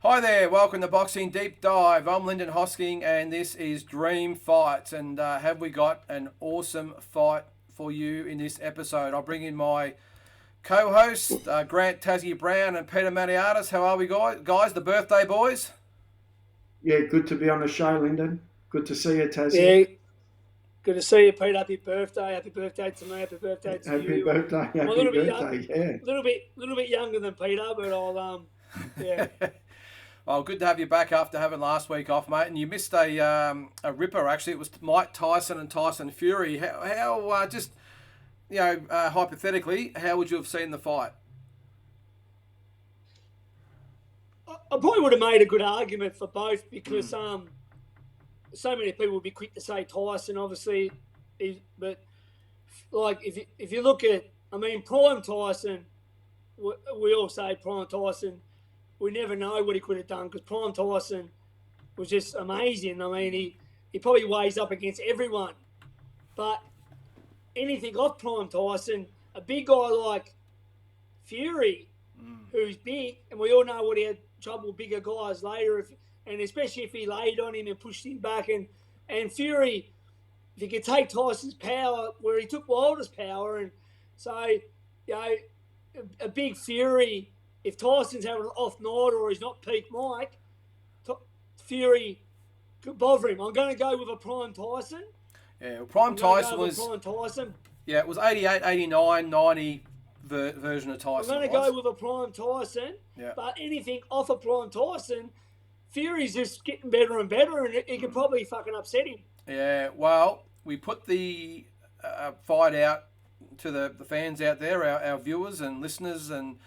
Hi there, welcome to Boxing Deep Dive. I'm Lyndon Hosking and this is Dream Fights. And have we got an awesome fight for you in this episode? I'll bring in my co-host, Grant Tassie Brown and Peter Maniatis. How are we, guys? The birthday boys? Yeah, good to be on the show, Lyndon. Good to see you, Tassie. Yeah, good to see you, Pete. Happy birthday! Happy birthday to me. Happy birthday to Happy you. birthday, I'm a happy little bit young, birthday, yeah. little bit younger than Peter, but yeah. Well, good to have you back after having last week off, mate. And you missed a ripper, actually. It was Mike Tyson and Tyson Fury. How just, hypothetically, how would you have seen the fight? I probably would have made a good argument for both because so many people would be quick to say Tyson, obviously, but like if you look at, I mean, prime Tyson, we all say prime Tyson. We never know what he could have done because prime Tyson was just amazing. I mean, he probably weighs up against everyone, but anything off prime Tyson, a big guy like Fury, who's big, and we all know what he had trouble with bigger guys later, and especially if he laid on him and pushed him back, and Fury, if he could take Tyson's power where he took Wilder's power, and so a big Fury. If Tyson's having an off night or he's not peak Mike, Fury could bother him. I'm going to go with a prime Tyson. Yeah, well, prime Tyson was... Prime Tyson. Yeah, it was 88, 89, 90 version of Tyson. I'm going to go with a prime Tyson, but anything off a prime Tyson, Fury's just getting better and better, and it could probably fucking upset him. Yeah, well, we put the fight out to the fans out there, our viewers and listeners and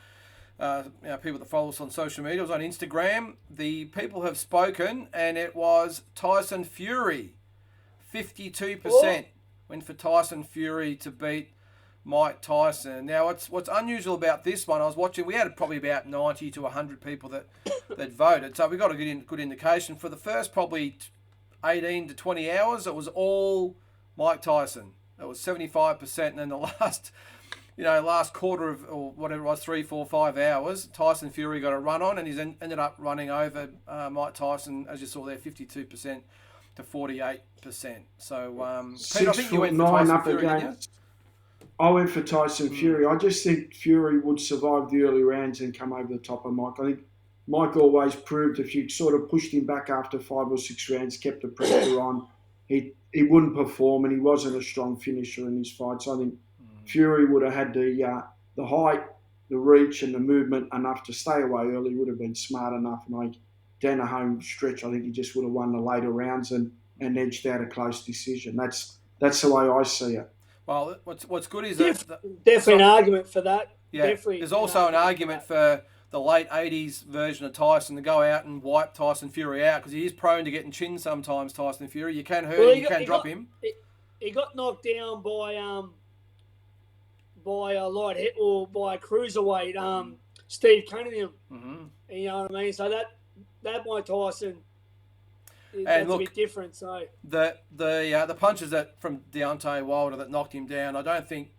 people that follow us on social media. It was on Instagram. The people have spoken, and it was Tyson Fury. 52% went for Tyson Fury to beat Mike Tyson. Now, what's unusual about this one, I was watching, we had probably about 90 to 100 people that voted, so we got a good indication. For the first probably 18 to 20 hours, it was all Mike Tyson. It was 75%, and then the last quarter of, or whatever it was, 3, 4, 5 hours, Tyson Fury got a run on, and he's ended up running over Mike Tyson, as you saw there, 52% to 48%. So, Pete, I think you went for Tyson Fury, didn't you? I went for Tyson Fury. I just think Fury would survive the early rounds and come over the top of Mike. I think Mike always proved if you sort of pushed him back after 5 or 6 rounds, kept the pressure on, he wouldn't perform, and he wasn't a strong finisher in his fights. I think Fury would have had the height, the reach, and the movement enough to stay away early. Would have been smart enough. And down the home stretch, I think he just would have won the later rounds and edged out a close decision. That's the way I see it. Well, what's good is definitely an argument for that. Yeah, definitely. There's also an argument for the late 80s version of Tyson to go out and wipe Tyson Fury out because he is prone to getting chinned sometimes. Tyson Fury, you can hurt him, you can drop him. He got knocked down by a light hit or by a cruiserweight, Steve Cunningham. Mm-hmm. You know what I mean? So that Mike Tyson, that's a bit different. So the punches that from Deontay Wilder that knocked him down, I think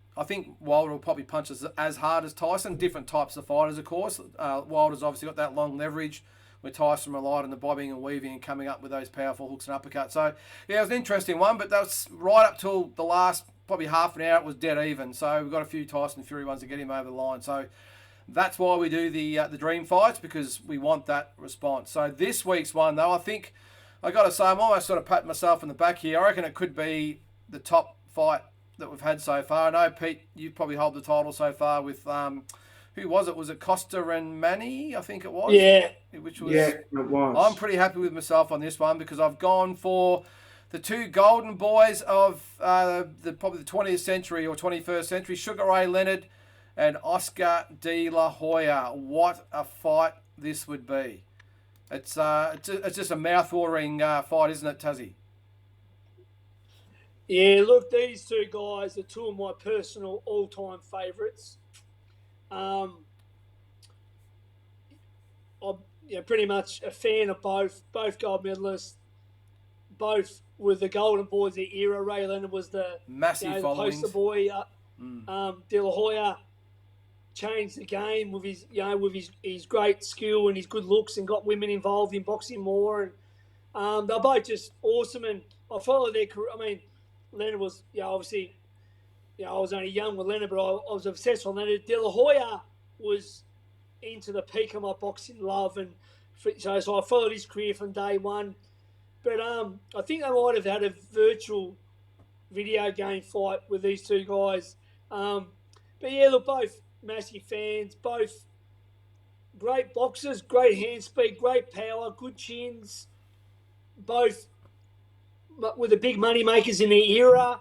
Wilder will probably punch as hard as Tyson. Different types of fighters, of course. Wilder's obviously got that long leverage, where Tyson relied on the bobbing and weaving and coming up with those powerful hooks and uppercuts. So yeah, it was an interesting one, but that was right up till the last probably half an hour. It was dead even. So we've got a few Tyson Fury ones to get him over the line. So that's why we do the dream fights, because we want that response. So this week's one, though, I think I got to say, I'm almost sort of patting myself on the back here. I reckon it could be the top fight that we've had so far. I know, Pete, you probably hold the title so far with who was it? Was it Costa and Manny? I think it was. Yeah. It was. I'm pretty happy with myself on this one because I've gone for the two golden boys of probably the 20th century or 21st century, Sugar Ray Leonard and Oscar De La Hoya. What a fight this would be. It's just a mouth-watering fight, isn't it, Tassie? Yeah, look, these two guys are two of my personal all-time favourites. I'm pretty much a fan of both gold medalists, both with the golden boys of the era. Ray Leonard was the massive following poster boy. De La Hoya, changed the game with his great skill and his good looks, and got women involved in boxing more. And they're both just awesome. And I follow their career. I mean, Leonard was, obviously, I was only young with Leonard, but I was obsessed with Leonard. De La Hoya was into the peak of my boxing love, and so I followed his career from day one. But I think they might have had a virtual video game fight with these two guys. But yeah, look, both massive fans, both great boxers, great hand speed, great power, good chins, both with the big money makers in their era.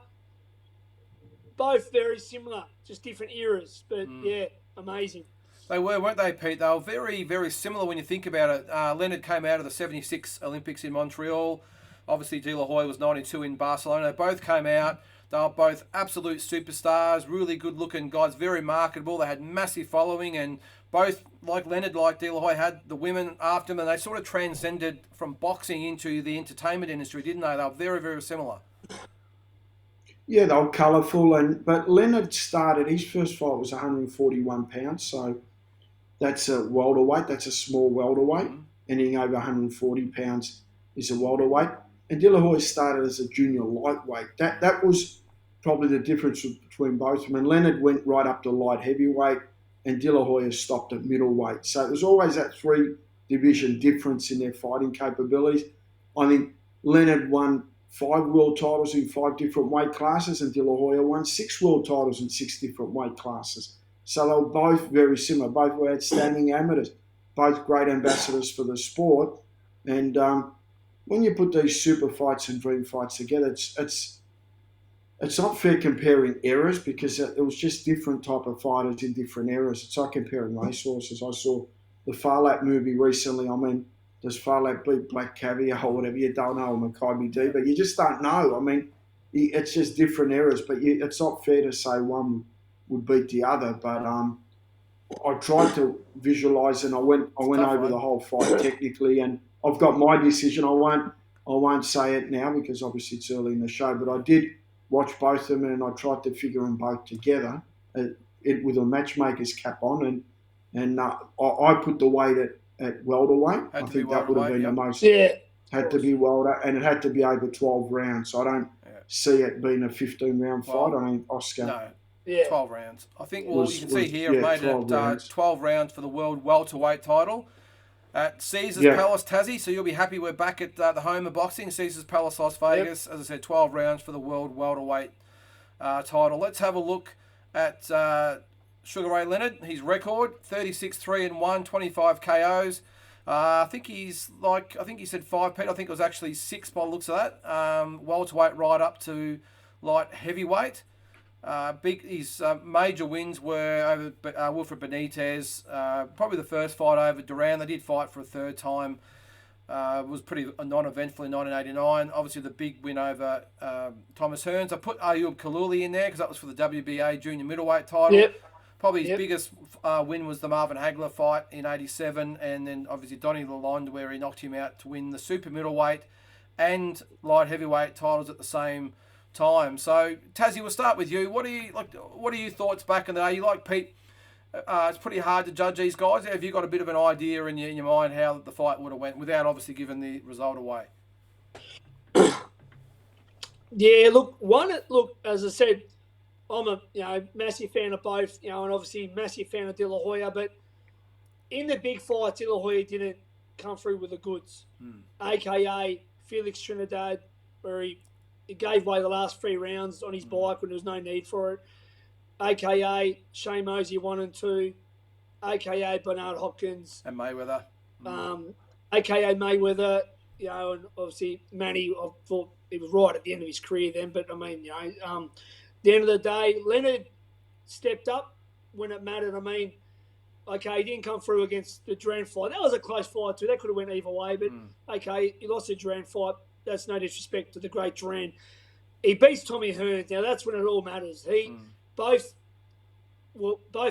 Both very similar, just different eras. But yeah, amazing. They were, weren't they, Pete? They were very, very similar when you think about it. Leonard came out of the 76 Olympics in Montreal. Obviously, De La Hoya was 92 in Barcelona. They both came out. They were both absolute superstars, really good-looking guys, very marketable. They had massive following, and both, like Leonard, like De La Hoya, had the women after them, and they sort of transcended from boxing into the entertainment industry, didn't they? They were very, very similar. Yeah, they were colourful, but Leonard started, his first fight was 141 pounds, so that's a welterweight, that's a small welterweight. Mm-hmm. Anything over 140 pounds is a welterweight. And De La Hoya started as a junior lightweight. That was probably the difference between both of them. And Leonard went right up to light heavyweight, and De La Hoya stopped at middleweight. So it was always that 3-division difference in their fighting capabilities. I think Leonard won 5 world titles in 5 different weight classes, and De La Hoya won 6 world titles in 6 different weight classes. So they were both very similar. Both were outstanding amateurs, both great ambassadors for the sport. And when you put these super fights and dream fights together, it's not fair comparing eras, because it was just different type of fighters in different eras. It's like comparing racehorses. I saw the Farlap movie recently. I mean, does Farlap beat Black Caviar or whatever? You don't know, Maccabi D, but you just don't know. I mean, it's just different eras, but it's not fair to say one would beat the other. But I tried to visualise, and I went over the whole fight technically, and I've got my decision. I won't say it now because obviously it's early in the show, but I did watch both of them, and I tried to figure them both together with a matchmaker's cap on, and I put the weight at welterweight. I think that would have been the most. Yeah. Had to be welter, and it had to be over 12 rounds. So I don't see it being a 15-round fight. I mean, Oscar. No. Yeah. 12 rounds. I think, you can see here, I've made it 12 rounds for the world welterweight title at Caesars Palace, Tassie. So you'll be happy we're back at the home of boxing, Caesars Palace, Las Vegas. Yep. As I said, 12 rounds for the world welterweight title. Let's have a look at Sugar Ray Leonard. His record, 36-3-1, 25 KOs. I think he said 5, Pete. I think it was actually 6 by the looks of that. Welterweight right up to light heavyweight. His major wins were over Wilfred Benitez. Probably the first fight over Duran. They did fight for a third time. It was pretty non-eventful in 1989. Obviously, the big win over Thomas Hearns. I put Ayub Kaluli in there because that was for the WBA junior middleweight title. Yep. Probably his biggest win was the Marvin Hagler fight in 87, and then obviously Donnie Lalonde, where he knocked him out to win the super middleweight and light heavyweight titles at the same time. So Tassie, we'll start with you. What are your thoughts back in the day? You like Pete? It's pretty hard to judge these guys. Have you got a bit of an idea in your mind how the fight would have went without obviously giving the result away? Yeah, look, as I said, I'm a massive fan of both, and obviously massive fan of De La Hoya, but in the big fights, De La Hoya didn't come through with the goods. AKA Felix Trinidad, where he gave away the last 3 rounds on his bike when there was no need for it. AKA Shane Mosey 1 and 2. AKA Bernard Hopkins. And Mayweather. AKA Mayweather, and obviously Manny, I thought he was right at the end of his career then, but I mean, at the end of the day, Leonard stepped up when it mattered. I mean, okay, he didn't come through against the Duran fight. That was a close fight too. That could have went either way, but okay, he lost the Duran fight. That's no disrespect to the great Duran. He beats Tommy Hearns. Now that's when it all matters. Both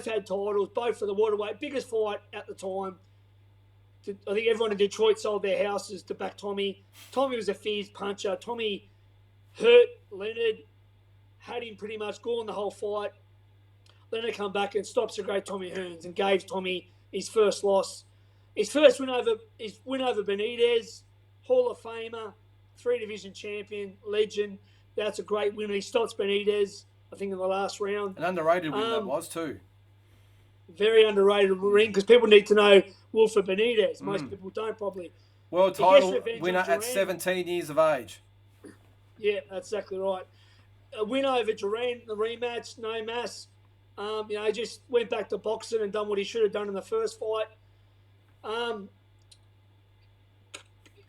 had titles, both for the waterweight. Biggest fight at the time. I think everyone in Detroit sold their houses to back Tommy. Tommy was a fierce puncher. Tommy hurt Leonard, had him pretty much gone the whole fight. Leonard come back and stops a great Tommy Hearns and gave Tommy his first loss. His first win over Benitez, Hall of Famer, 3-division champion, legend. That's a great win. He stops Benitez, I think, in the last round. An underrated win that was too. Very underrated ring because people need to know Wilfred Benitez. Most people don't probably. World title winner at 17 years of age. Yeah, that's exactly right. A win over Duran, the rematch, no mass. Just went back to boxing and done what he should have done in the first fight.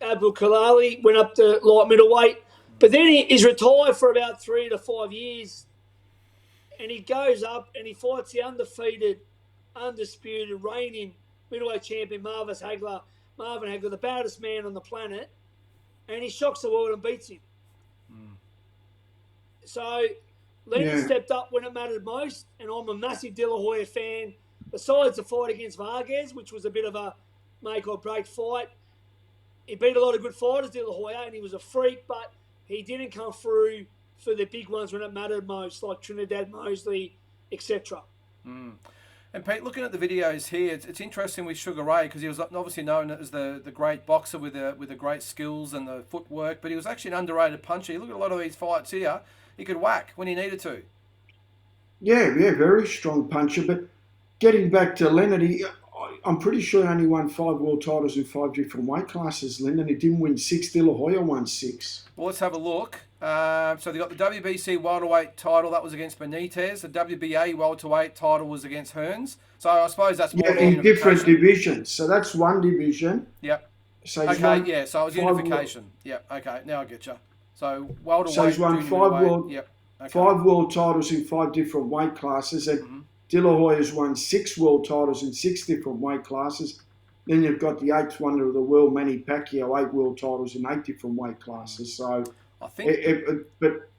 Abdul Kalali went up to light middleweight, but then he's retired for about 3 to 5 years, and he goes up and he fights the undefeated, undisputed, reigning middleweight champion Marvin Hagler, the baddest man on the planet, and he shocks the world and beats him. So Leonard stepped up when it mattered most, and I'm a massive De La Hoya fan. Besides the fight against Vargas, which was a bit of a make or break fight, he beat a lot of good fighters, De La Hoya, and he was a freak, but he didn't come through for the big ones when it mattered most, like Trinidad, Mosley, etc. And Pete, looking at the videos here, it's interesting with Sugar Ray because he was obviously known as the great boxer with the great skills and the footwork, but he was actually an underrated puncher. You look at a lot of these fights here, he could whack when he needed to. Yeah, very strong puncher. But getting back to Leonard, I'm pretty sure he only won 5 world titles in 5 different weight classes, Leonard. He didn't win 6. De La Hoya won 6. Well, let's have a look. So they got the WBC welterweight title, that was against Benitez. The WBA welterweight title was against Hearns. So I suppose that's more in different divisions. So that's one division. Yep. So so it was unification. Yep. Okay, now I get you. So welterweight. So he's won 5 world titles in 5 different weight classes, and De La Hoya's won 6 world titles in 6 different weight classes. Then you've got the 8th wonder of the world, Manny Pacquiao, 8 world titles in 8 different weight classes. So I think, but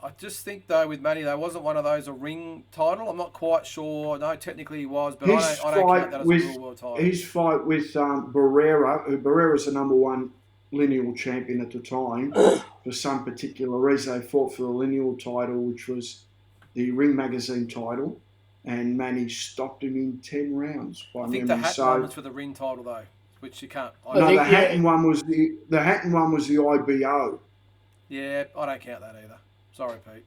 I just think though with Manny, there wasn't one of those a ring title. I'm not quite sure. No, technically he was, but I don't count that as a real world title. His fight with Barrera, Barrera's the number 1 lineal champion at the time. For some particular reason, they fought for the lineal title, which was the Ring Magazine title, and Manny stopped him in 10 rounds. I think the Hatton one was for the ring title though, which you can't. The Hatton one was the IBO. Yeah, I don't count that either. Sorry, Pete.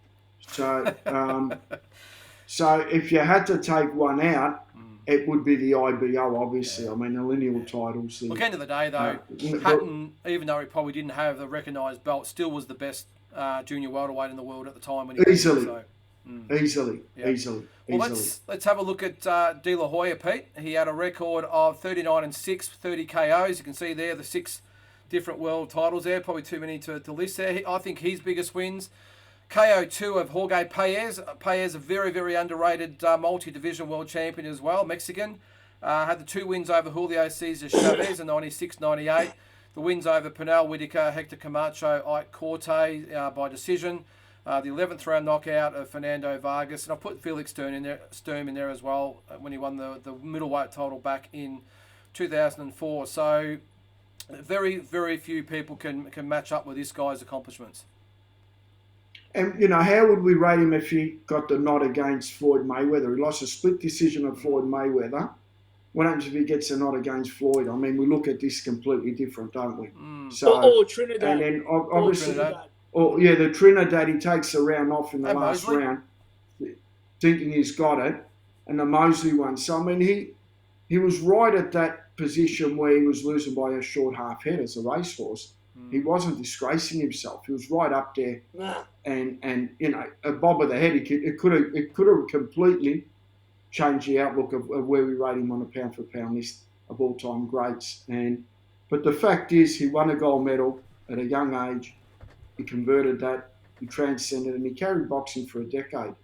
So if you had to take one out, it would be the IBO, obviously. Yeah. I mean, the lineal titles. Look, end of the day, though, Hatton, even though he probably didn't have the recognised belt, still was the best junior welterweight in the world at the time when he easily. Easily. Well, let's have a look at De La Hoya, Pete. He had a record of 39-6, 30 KOs. You can see there the 6 different world titles there. Probably too many to list there. I think his biggest wins. KO2 of Jorge Paez. Paez, a very, very underrated multi-division world champion as well, Mexican. Had the 2 wins over Julio Cesar Chavez in 96-98. The wins over Pernell Whitaker, Hector Camacho, Ike Corte by decision. The 11th round knockout of Fernando Vargas. And I put Felix Sturm in there as well when he won the middleweight title back in 2004. So very, very few people can match up with this guy's accomplishments. And, how would we rate him if he got the nod against Floyd Mayweather? He lost a split decision of Floyd Mayweather. What happens if he gets a nod against Floyd? I mean, we look at this completely different, don't we? Or Trinidad. And then obviously, the Trinidad, he takes the round off in the last round, thinking he's got it. And the Mosley one. So, I mean, he was right at that position where he was losing by a short half head as a racehorse. He wasn't disgracing himself. He was right up there, and a bob of the head. It could have completely changed the outlook of where we rate him on a pound for pound list of all time greats. But the fact is, he won a gold medal at a young age. He converted that. He transcended, and he carried boxing for a decade.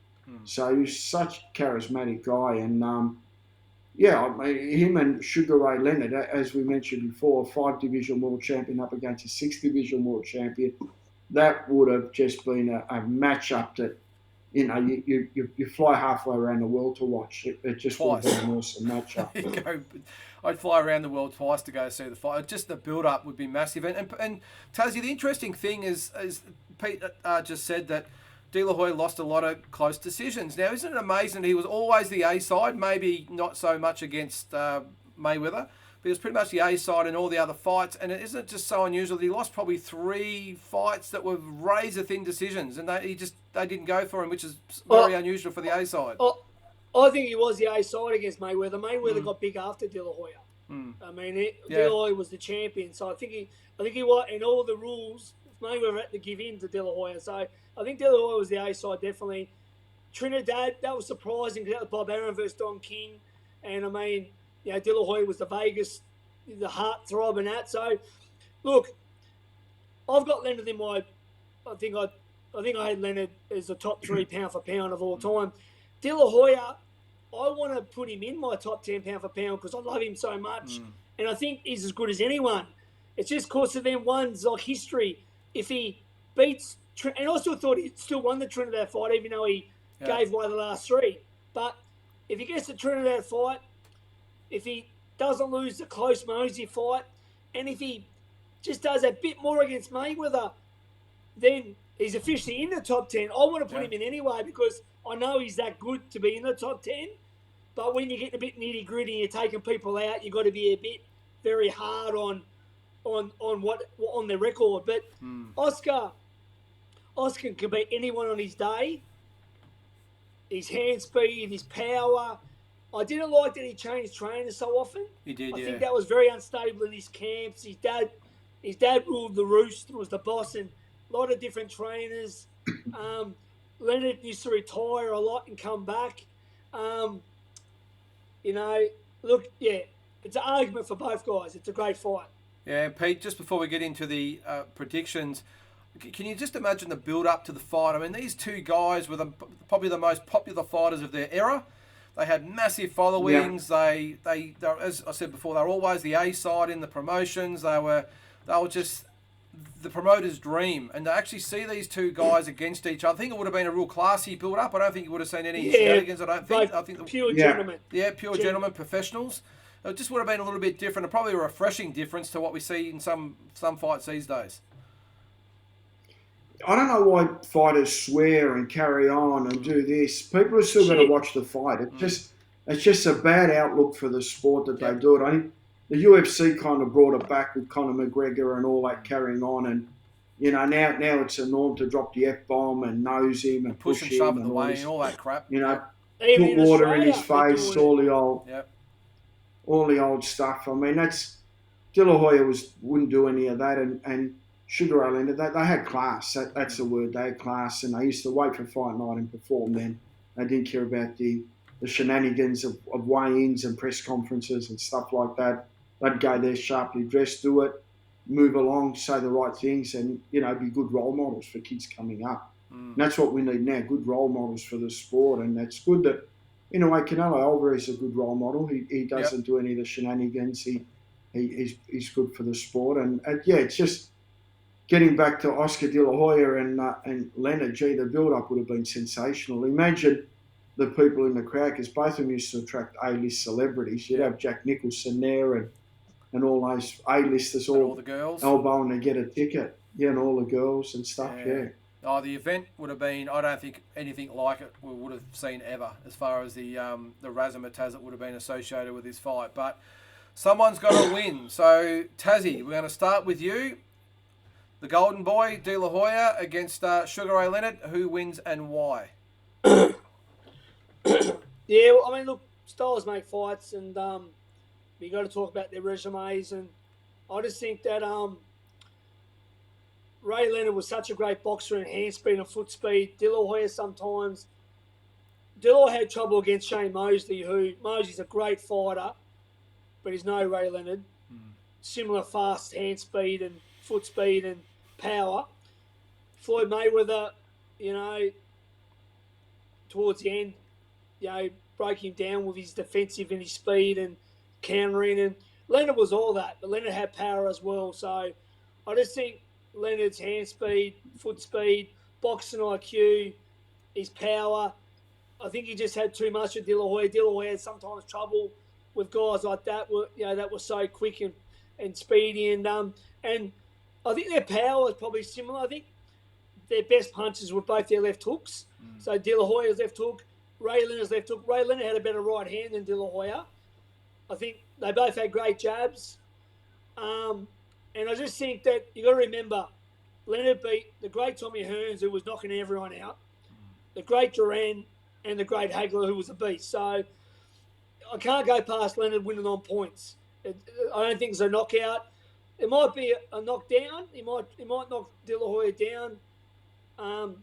So he was such a charismatic guy, and him and Sugar Ray Leonard, as we mentioned before, a 5-division world champion up against a 6-division world champion, that would have just been a match-up that, you fly halfway around the world to watch. It just would have been an awesome match-up. I'd fly around the world twice to go see the fight. Just the build-up would be massive. And Tazzy, the interesting thing is Pete just said that De La Hoya lost a lot of close decisions. Now, isn't it amazing he was always the A side, maybe not so much against Mayweather, but he was pretty much the A side in all the other fights, and it isn't just so unusual that he lost probably 3 fights that were razor-thin decisions, and they didn't go for him, which is very unusual for the A side. I think he was the A side against Mayweather. Mayweather got big after De La Hoya. I mean, De La Hoya was the champion, so I think he was in all the rules. Mayweather had to give in to De La Hoya, so I think De La Hoya was the A side definitely. Trinidad, that was surprising because that was Bob Arum versus Don King, and I mean, De La Hoya was the Vegas, the heart throb and that. So, look, I've got Leonard in my. I think I had Leonard as the top 3 pound for pound of all time. De La Hoya, I want to put him in my top 10 pound for pound because I love him so much, and I think he's as good as anyone. It's just because of them ones like history. If he beats, and I still thought he still won the Trinidad fight, even though he gave away the last 3. But if he gets the Trinidad fight, if he doesn't lose the close Mosey fight, and if he just does a bit more against Mayweather, then he's officially in the top 10. I want to put him in anyway because I know he's that good to be in the top 10. But when you get a bit nitty gritty and you're taking people out, you've got to be a bit very hard on their record. But Oscar can beat anyone on his day. His hand speed, his power. I didn't like that he changed trainers so often. He did, I think that was very unstable in his camps. His dad ruled the roost, was the boss, and a lot of different trainers. Leonard used to retire a lot and come back. Look, it's an argument for both guys. It's a great fight. Yeah, Pete, just before we get into the predictions, can you just imagine the build-up to the fight? I mean, these 2 guys were probably the most popular fighters of their era. They had massive followings. Yeah. They as I said before, they were always the A side in the promotions. They were just the promoter's dream. And to actually see these 2 guys against each other, I think it would have been a real classy build-up. I don't think you would have seen any shenanigans. I think pure gentlemen. Yeah, pure gentlemen, professionals. It just would have been a little bit different, and probably a refreshing difference to what we see in some fights these days. I don't know why fighters swear and carry on and do this. People are still going to watch the fight. It's just a bad outlook for the sport that they do it. I think the UFC kind of brought it back with Conor McGregor and all that carrying on, and now it's a norm to drop the F-bomb and nose him and push him and shove and the way and all that crap. Put water in his face, all the old stuff. I mean, De La Hoya wouldn't do any of that, and Sugar Ray Leonard, they had class. That's the word. They had class, and they used to wait for fight night and perform then. They didn't care about the shenanigans of weigh-ins and press conferences and stuff like that. They'd go there sharply dressed, do it, move along, say the right things, and, be good role models for kids coming up. And that's what we need now, good role models for the sport. And that's good that, in a way, Canelo Alvarez is a good role model. He doesn't do any of the shenanigans. He's good for the sport. And it's just... Getting back to Oscar De La Hoya and Leonard, the build-up would have been sensational. Imagine the people in the crowd, because both of them used to attract A-list celebrities. You'd have Jack Nicholson there and all those A-listers all the girls elbowing to get a ticket. Yeah, and all the girls and stuff, Oh, the event would have been, I don't think anything like it we would have seen ever, as far as the razzmatazz that would have been associated with this fight. But someone's got to win. So, Tassie, we're going to start with you. The Golden Boy, De La Hoya, against Sugar Ray Leonard. Who wins and why? Well, I mean, look, styles make fights, and you got to talk about their resumes. And I just think that Ray Leonard was such a great boxer in hand speed and foot speed. De La Hoya sometimes. De La Hoya had trouble against Shane Mosley, Mosley's a great fighter, but he's no Ray Leonard. Similar fast hand speed and foot speed and power. Floyd Mayweather, towards the end, broke him down with his defensive and his speed and countering. And Leonard was all that, but Leonard had power as well. So I just think Leonard's hand speed, foot speed, boxing IQ, his power, I think he just had too much of De La Hoya. De La Hoya had sometimes trouble with guys like that, that were so quick and speedy. And I think their power is probably similar. I think their best punches were both their left hooks. So De La Hoya's left hook, Ray Leonard's left hook. Ray Leonard had a better right hand than De La Hoya. I think they both had great jabs. And I just think that you got to remember, Leonard beat the great Tommy Hearns, who was knocking everyone out, the great Duran, and the great Hagler, who was a beast. So I can't go past Leonard winning on points. I don't think it's a knockout. It might be a knockdown. He might knock De La Hoya down.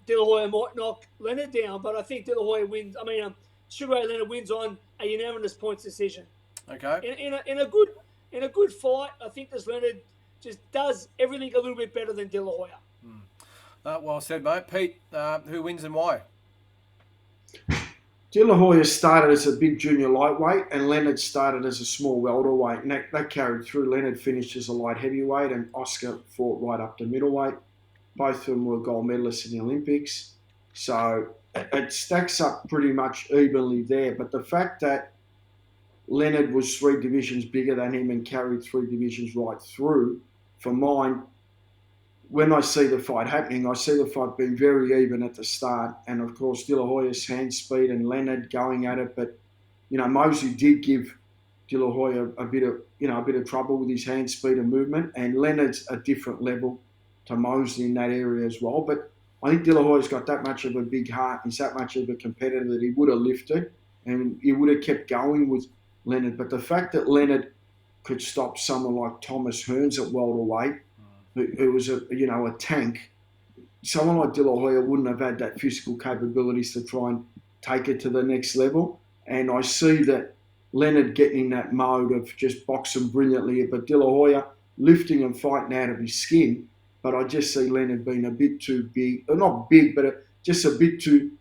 De La Hoya might knock Leonard down, but I think De La Hoya wins. I mean, Sugar Ray Leonard wins on a unanimous points decision. Okay. In a good fight, I think this Leonard just does everything a little bit better than De La Hoya. Well said, mate. Pete, who wins and why? De La Hoya started as a big junior lightweight and Leonard started as a small welterweight. And that carried through. Leonard finished as a light heavyweight and Oscar fought right up to middleweight. Both of them were gold medalists in the Olympics. So it stacks up pretty much evenly there. But the fact that Leonard was 3 divisions bigger than him and carried 3 divisions right through, for mine, when I see the fight happening, I see the fight being very even at the start. And of course, De La Hoya's hand speed and Leonard going at it. But, Mosley did give De La Hoya a bit of trouble with his hand speed and movement. And Leonard's a different level to Mosley in that area as well. But I think De La Hoya's got that much of a big heart. He's that much of a competitor that he would have lifted and he would have kept going with Leonard. But the fact that Leonard could stop someone like Thomas Hearns at welterweight, who was a tank, someone like De La Hoya wouldn't have had that physical capabilities to try and take it to the next level. And I see that Leonard getting in that mode of just boxing brilliantly, but De La Hoya lifting and fighting out of his skin. But I just see Leonard being a bit too big, or not big, but just a bit too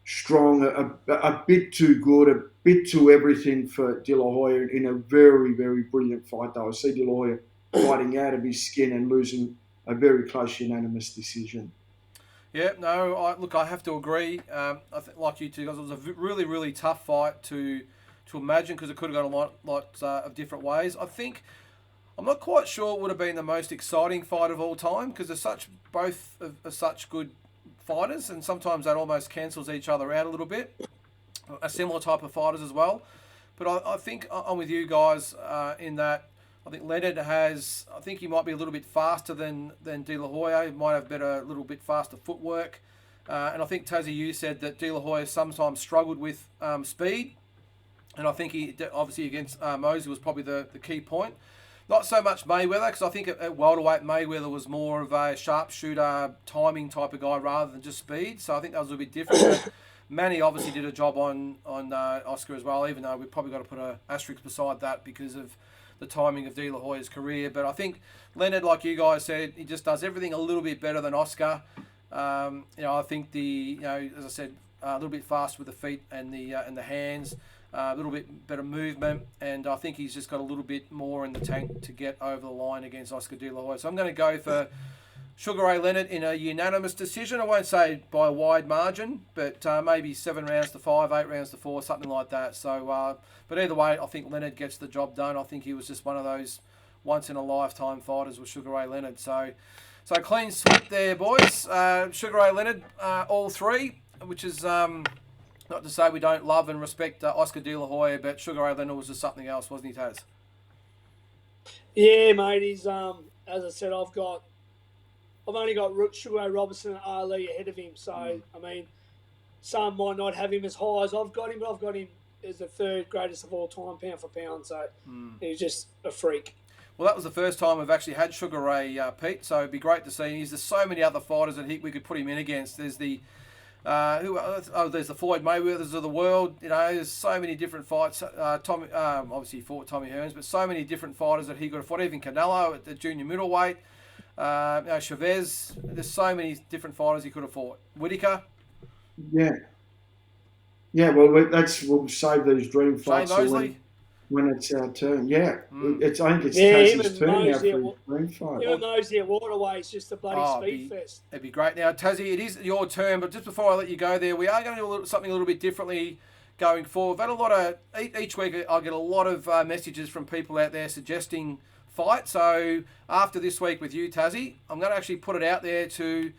strong, a bit too good, a bit too everything for De La Hoya in a very, very brilliant fight, though. I see De La Hoya fighting out of his skin and losing a very close unanimous decision. Yeah, no, I have to agree. I think, like you two guys, it was a really, really tough fight to imagine because it could have gone a lot of different ways. I'm not quite sure it would have been the most exciting fight of all time because both are such good fighters, and sometimes that almost cancels each other out a little bit. A similar type of fighters as well. But I think I'm with you guys in that I think Leonard he might be a little bit faster than De La Hoya. He might have a little bit faster footwork. And I think, Tassie, you said that De La Hoya sometimes struggled with speed. And I think he, obviously against Mosley was probably the key point. Not so much Mayweather, because I think at welterweight Mayweather was more of a sharpshooter, timing type of guy rather than just speed. So I think that was a bit different. But Manny obviously did a job on Oscar as well, even though we've probably got to put an asterisk beside that because of the timing of De La Hoya's career. But I think Leonard, like you guys said, he just does everything a little bit better than Oscar. I think as I said, a little bit faster with the feet and the hands. A little bit better movement, and I think he's just got a little bit more in the tank to get over the line against Oscar De La Hoya. So I'm going to go for Sugar Ray Leonard in a unanimous decision. I won't say by a wide margin, but maybe 7 rounds to 5, 8 rounds to 4, something like that. So, but either way, I think Leonard gets the job done. I think he was just one of those once-in-a-lifetime fighters with Sugar Ray Leonard. So clean sweep there, boys. Sugar Ray Leonard, all 3, which is... not to say we don't love and respect Oscar De La Hoya, but Sugar Ray Leonard was just something else, wasn't he, Taz? Yeah, mate. He's as I said, I've only got Sugar Ray Robinson and Ali ahead of him. So I mean, some might not have him as high as I've got him, but I've got him as the 3rd greatest of all time, pound for pound. So he's just a freak. Well, that was the first time we've actually had Sugar Ray, Pete. So it'd be great to see. There's so many other fighters that we could put him in against. There's the there's the Floyd Mayweathers of the world. There's so many different fights. Tommy, obviously he fought Tommy Hearns, but so many different fighters that he could have fought. Even Canelo at the junior middleweight. Chavez. There's so many different fighters he could have fought. Whitaker. Yeah. Well, we'll save these dream fights when it's our turn. Yeah, I think it's Tassie's turn now for his dream fight. Even Mosley at Waterway is just a bloody speed fest. It'd be great. Now, Tassie, it is your turn, but just before I let you go there, we are going to do something a little bit differently going forward. We've had a lot of, each week I get a lot of messages from people out there suggesting fights. So after this week with you, Tassie, I'm going to actually put it out there to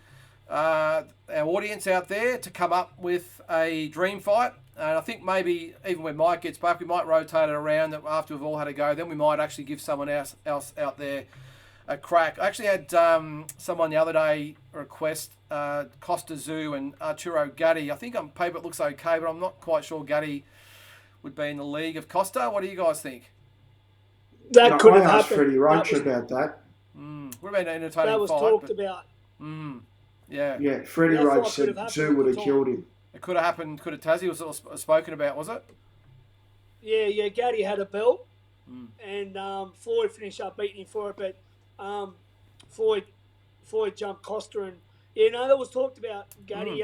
our audience out there to come up with a dream fight. And I think maybe even when Mike gets back, we might rotate it around that after we've all had a go. Then we might actually give someone else out there a crack. I actually had someone the other day request Costa Zoo and Arturo Gatti. I think on paper it looks okay, but I'm not quite sure Gatti would be in the league of Costa. What do you guys think? That could have I asked happened. Freddie Roach about that. Would have been an entertaining That was fight. talked about. Yeah. Yeah, Freddie That Roach fight could said have Zoo happened would at have the killed time. him. It could have happened. Could have Tassie was spoken about, was it? Yeah. Gatti had a belt, and Floyd finished up beating him for it, but Floyd jumped Costa, and that was talked about. Gatti,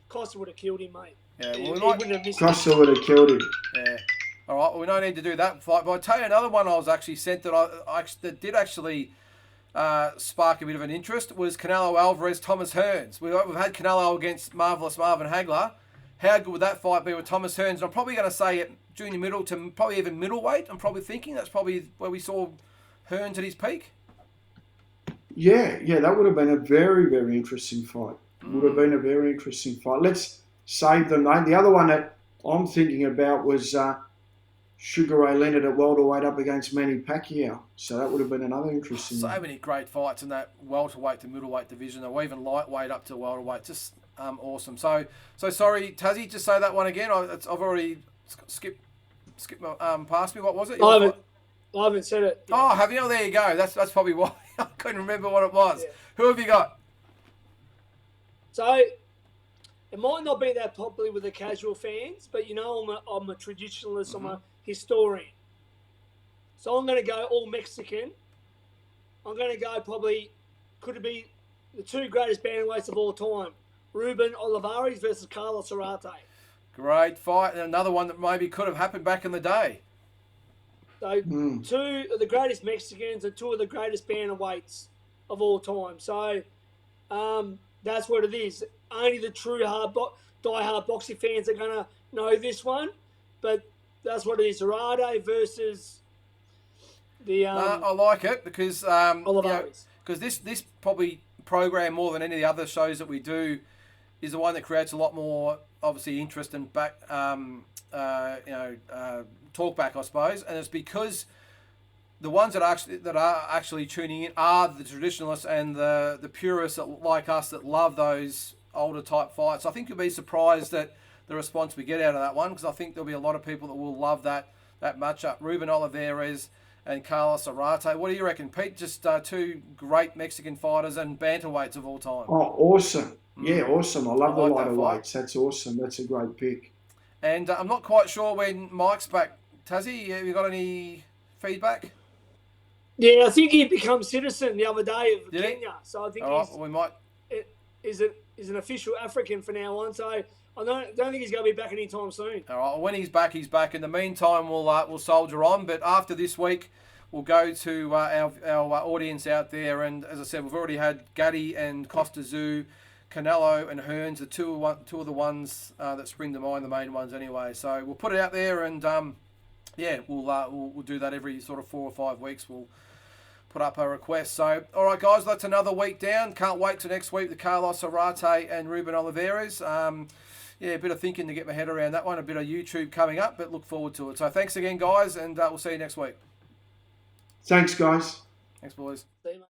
Costa would have killed him, mate. Yeah, well, He wouldn't have missed Costa would have killed him. Yeah. All right. Well, we don't need to do that fight. But I'll tell you another one I was actually sent that did actually spark a bit of an interest was Canelo Alvarez, Thomas Hearns. We've had Canelo against Marvelous Marvin Hagler. How good would that fight be with Thomas Hearns? And I'm probably going to say at junior middle to probably even middleweight. I'm probably thinking that's probably where we saw Hearns at his peak. Yeah, that would have been a very, very interesting fight. Would have been a very interesting fight. Let's save them, mate. The other one that I'm thinking about was Sugar Ray Leonard at welterweight up against Manny Pacquiao. So that would have been another interesting So one. many great fights in that welterweight to middleweight division, or even lightweight up to welterweight. Just awesome. So sorry, Tassie, just say that one again. I've already skipped past me. What was it? I haven't said it. Yet. Oh, have you? Oh, there you go. That's probably why I couldn't remember what it was. Yeah. Who have you got? So it might not be that popular with the casual fans, but I'm a traditionalist. I'm a historian. So I'm going to go all Mexican. I'm going to go could it be the two greatest bantamweights of all time? Ruben Olivares versus Carlos Arate. Great fight. And another one that maybe could have happened back in the day. So two of the greatest Mexicans and two of the greatest bantamweights of all time. So that's what it is. Only the true die-hard boxing fans are going to know this one. But that's what it is. Arate versus the... I like it because Olivares. this probably program more than any of the other shows that we do is the one that creates a lot more obviously interest and back talk back, I suppose, and it's because the ones that are actually tuning in are the traditionalists and the purists that, like us, that love those older type fights. I think you'll be surprised at the response we get out of that one, because I think there'll be a lot of people that will love that matchup. Ruben Olivares and Carlos Arate. What do you reckon, Pete? Just two great Mexican fighters and bantamweights of all time. Oh, awesome. Yeah, awesome. I love the like lighter that fight. weights. That's awesome. That's a great pick. And I'm not quite sure when Mike's back. Tassie, have you got any feedback? Yeah, I think he became citizen the other day of Did he? Kenya. So I think We might. he's an official African from now on. So I don't think he's going to be back anytime soon. All right. Well, when he's back, he's back. In the meantime, we'll soldier on. But after this week, we'll go to our audience out there. And as I said, we've already had Gatti and Costa Zoo, Canelo and Hearns, the two of the ones that spring to mind, the main ones anyway. So we'll put it out there, and we'll do that every sort of 4 or 5 weeks. We'll put up a request. So, all right, guys, that's another week down. Can't wait till next week. The Carlos Arate and Ruben Olivares. A bit of thinking to get my head around that one. A bit of YouTube coming up, but look forward to it. So thanks again, guys, and we'll see you next week. Thanks, guys. Thanks, boys. See you, mate.